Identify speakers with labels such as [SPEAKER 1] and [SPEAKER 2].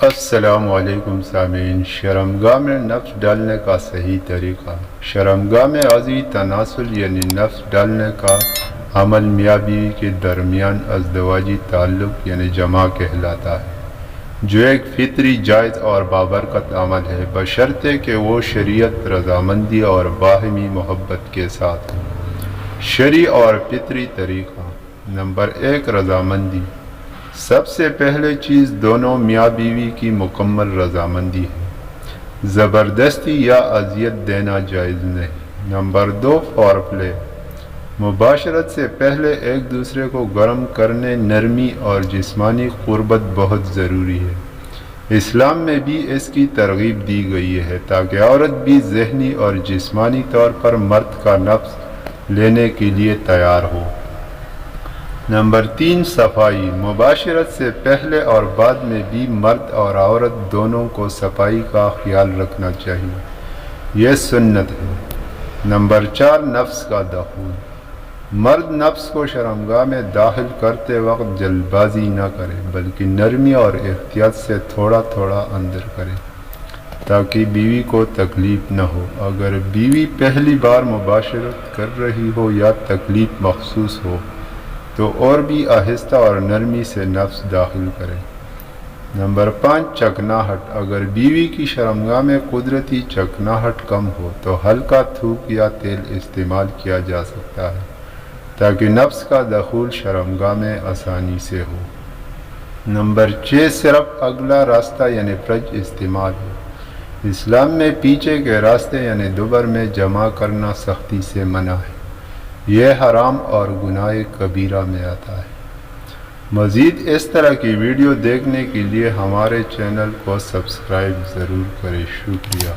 [SPEAKER 1] السلام علیکم سامعین، شرمگاہ میں نفس ڈالنے کا صحیح طریقہ۔ شرمگاہ میں عضوی تناسل یعنی نفس ڈالنے کا عمل میاں بیوی کے درمیان ازدواجی تعلق یعنی جماع کہلاتا ہے، جو ایک فطری، جائز اور بابرکت عمل ہے، بشرطے کہ وہ شریعت رضامندی اور باہمی محبت کے ساتھ ہو۔ شرعی اور فطری طریقہ۔ نمبر 1، رضامندی۔ سب سے پہلے چیز دونوں میاں بیوی کی مکمل رضامندی ہے، زبردستی یا اذیت دینا جائز نہیں۔ نمبر 2، فور پلے۔ مباشرت سے پہلے ایک دوسرے کو گرم کرنے، نرمی اور جسمانی قربت بہت ضروری ہے۔ اسلام میں بھی اس کی ترغیب دی گئی ہے تاکہ عورت بھی ذہنی اور جسمانی طور پر مرد کا نفس لینے کے لیے تیار ہو۔ نمبر 3، صفائی۔ مباشرت سے پہلے اور بعد میں بھی مرد اور عورت دونوں کو صفائی کا خیال رکھنا چاہیے، یہ سنت ہے۔ نمبر 4، نفس کا دخول۔ مرد نفس کو شرمگاہ میں داخل کرتے وقت جلد بازی نہ کرے، بلکہ نرمی اور احتیاط سے تھوڑا تھوڑا اندر کرے تاکہ بیوی کو تکلیف نہ ہو۔ اگر بیوی پہلی بار مباشرت کر رہی ہو یا تکلیف محسوس ہو تو اور بھی آہستہ اور نرمی سے نفس داخل کرے۔ نمبر 5، چکناہٹ۔ اگر بیوی کی شرمگاہ میں قدرتی چکناہٹ کم ہو تو ہلکا تھوک یا تیل استعمال کیا جا سکتا ہے تاکہ نفس کا دخول شرمگاہ میں آسانی سے ہو۔ نمبر 6، صرف اگلا راستہ یعنی فرج استعمال ہے۔ اسلام میں پیچھے کے راستے یعنی دبر میں جمع کرنا سختی سے منع ہے، یہ حرام اور گناہ کبیرہ میں آتا ہے۔ مزید اس طرح کی ویڈیو دیکھنے کے لیے ہمارے چینل کو سبسکرائب ضرور کریں۔ شکریہ۔